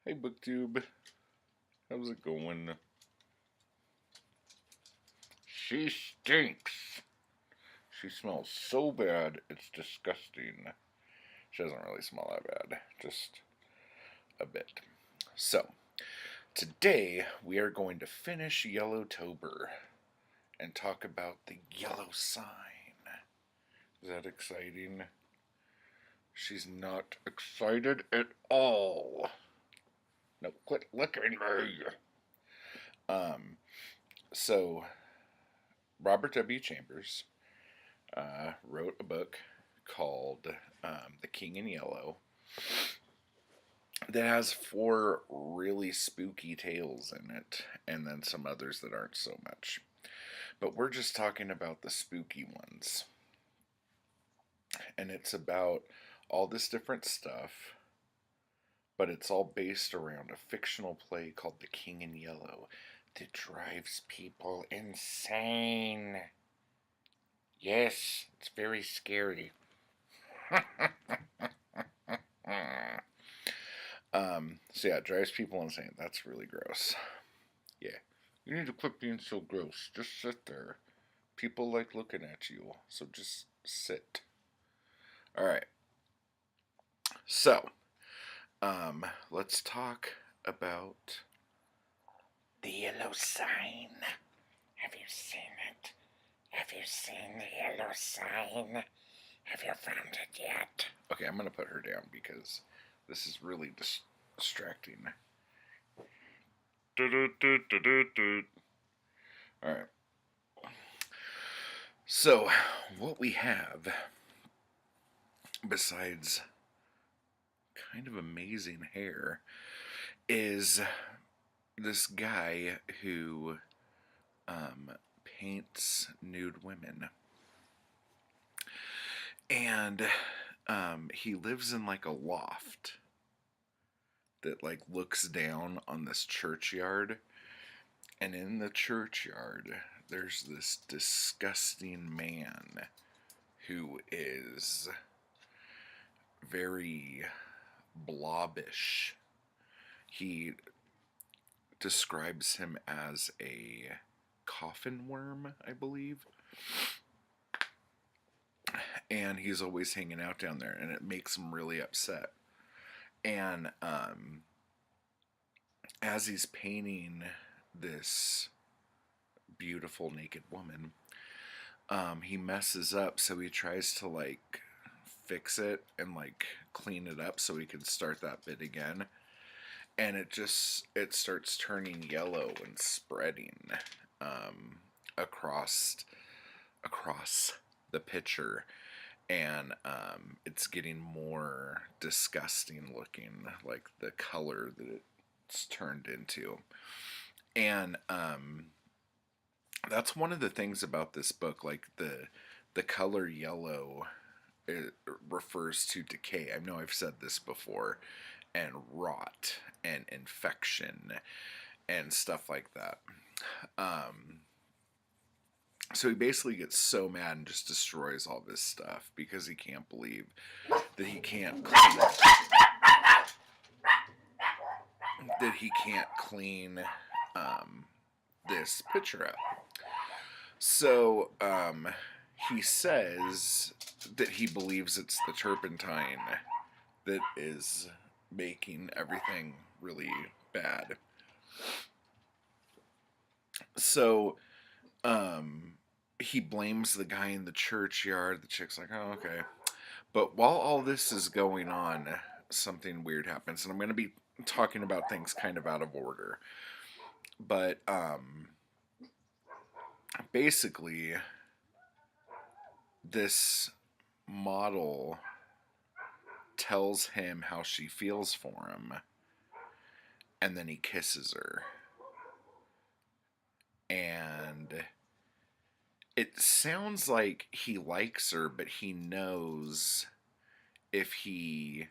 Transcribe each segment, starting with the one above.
Hey, booktube. How's it going? She stinks. She smells so bad, it's disgusting. She doesn't really smell that bad, just a bit. So, today we are going to finish Yellowtober and talk about the yellow sign. Is that exciting? She's not excited at all. No, quit licking me. So Robert W. Chambers wrote a book called The King in Yellow that has 4 really spooky tales in it, and then some others that aren't so much. But we're just talking about the spooky ones. And it's about all this different stuff, but it's all based around a fictional play called The King in Yellow that drives people insane. Yes, it's very scary. So yeah, it drives people insane. That's really gross. Yeah. You need to quit being so gross. Just sit there. People like looking at you, so just sit. Alright. So, let's talk about the yellow sign. Have you seen it? Have you seen the yellow sign? Have you found it yet? Okay, I'm gonna put her down because this is really distracting. Alright. So, what we have, besides kind of amazing hair, is this guy who paints nude women. And he lives in like a loft that like looks down on this churchyard. And in the churchyard, there's this disgusting man who is very blobbish. He describes him as a coffin worm, I believe. And he's always hanging out down there, and it makes him really upset. And as he's painting this beautiful naked woman, he messes up, so he tries to like fix it and like clean it up so he can start that bit again. And it starts turning yellow and spreading across the picture, and it's getting more disgusting looking, like the color that it's turned into. And that's one of the things about this book, like the color yellow, it refers to decay. I know I've said this before, and rot and infection and stuff like that. So he basically gets so mad and just destroys all this stuff because he can't believe that he can't clean this picture up. So he says that he believes it's the turpentine that is making everything really bad. So he blames the guy in the churchyard. The chick's like, oh, okay. But while all this is going on, something weird happens. And I'm going to be talking about things kind of out of order. But basically, this model tells him how she feels for him, and then he kisses her. And it sounds like he likes her, but he knows if he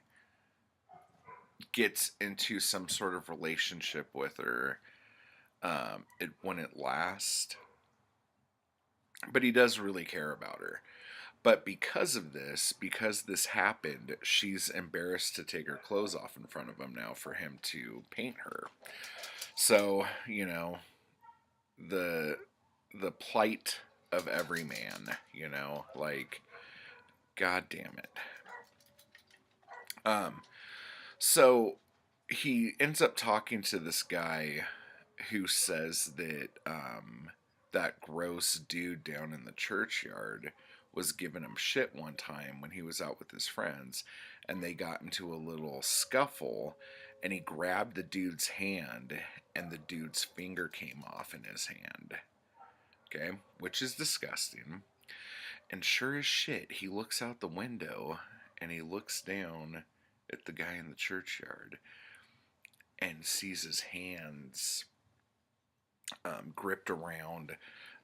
gets into some sort of relationship with her, it wouldn't last. But he does really care about her. But because this happened, she's embarrassed to take her clothes off in front of him now for him to paint her. So, the the plight of every man, like, god damn it. So he ends up talking to this guy who says that that gross dude down in the churchyard was giving him shit one time when he was out with his friends, and they got into a little scuffle, and he grabbed the dude's hand, and the dude's finger came off in his hand. Okay, which is disgusting. And sure as shit, he looks out the window and he looks down at the guy in the churchyard and sees his hands gripped around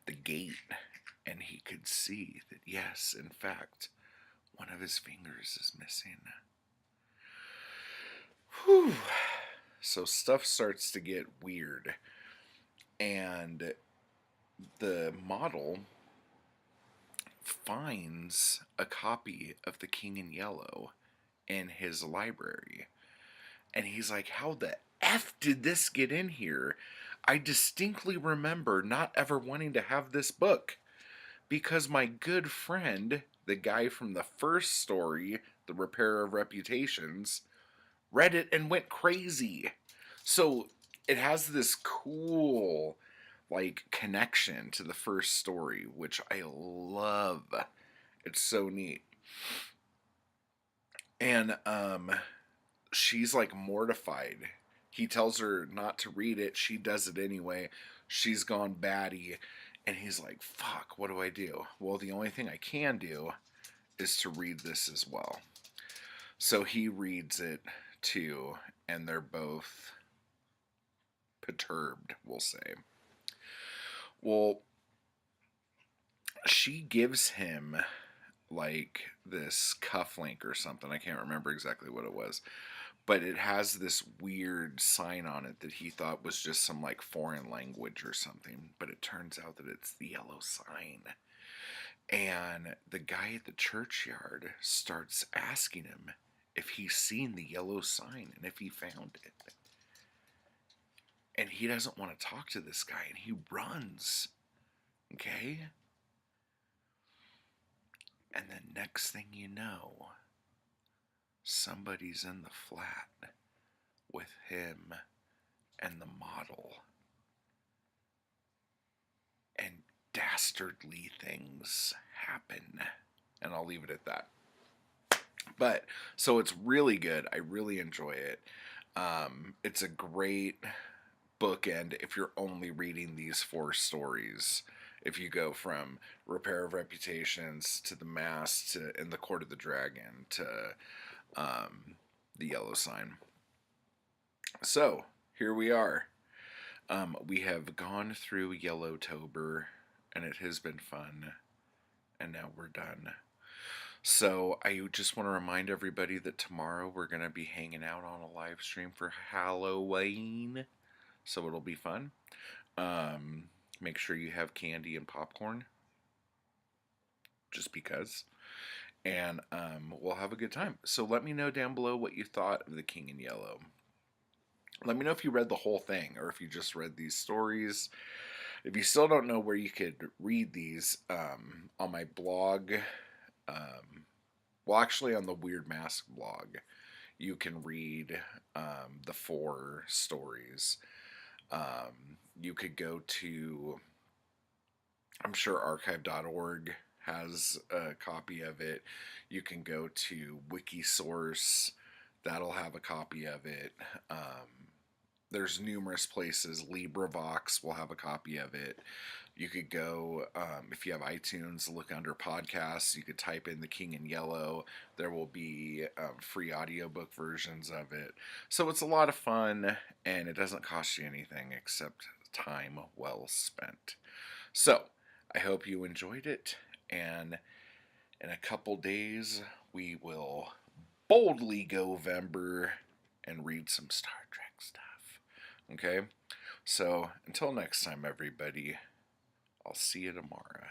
the gate, and he could see that, yes, in fact, one of his fingers is missing. Whew. So stuff starts to get weird, and the model finds a copy of The King in Yellow in his library. And he's like, how the F did this get in here? I distinctly remember not ever wanting to have this book because my good friend, the guy from the first story, The Repair of Reputations, read it and went crazy. So it has this cool, like, connection to the first story, which I love. It's so neat. And she's like mortified. He tells her not to read it. She does it anyway. She's gone batty. And he's like, fuck, what do I do? Well, the only thing I can do is to read this as well. So he reads it too, and they're both perturbed, we'll say. Well, she gives him like this cufflink or something. I can't remember exactly what it was. But it has this weird sign on it that he thought was just some like foreign language or something. But it turns out that it's the yellow sign. And the guy at the churchyard starts asking him if he's seen the yellow sign and if he found it. And he doesn't want to talk to this guy, and he runs. Okay? And the next thing you know, somebody's in the flat with him and the model. And dastardly things happen. And I'll leave it at that. But, so it's really good. I really enjoy it. It's a great bookend if you're only reading these 4 stories. If you go from Repair of Reputations to The Mask to In the Court of the Dragon to The Yellow Sign. So, here we are. We have gone through Yellowtober, and it has been fun. And now we're done. So, I just want to remind everybody that tomorrow we're going to be hanging out on a live stream for Halloween. So it'll be fun. Make sure you have candy and popcorn. Just because. And we'll have a good time. So let me know down below what you thought of The King in Yellow. Let me know if you read the whole thing or if you just read these stories. If you still don't know where you could read these, on my blog, well, actually on the Weird Mask blog, you can read the 4 stories. You could go to, I'm sure archive.org has a copy of it. You can go to Wikisource, that'll have a copy of it. There's numerous places. LibriVox will have a copy of it. You could go, if you have iTunes, look under podcasts. You could type in The King in Yellow. There will be free audiobook versions of it. So it's a lot of fun, and it doesn't cost you anything except time well spent. So I hope you enjoyed it, and in a couple days we will boldly go Vember and read some Star Trek stuff. Okay? So until next time, everybody, I'll see you tomorrow.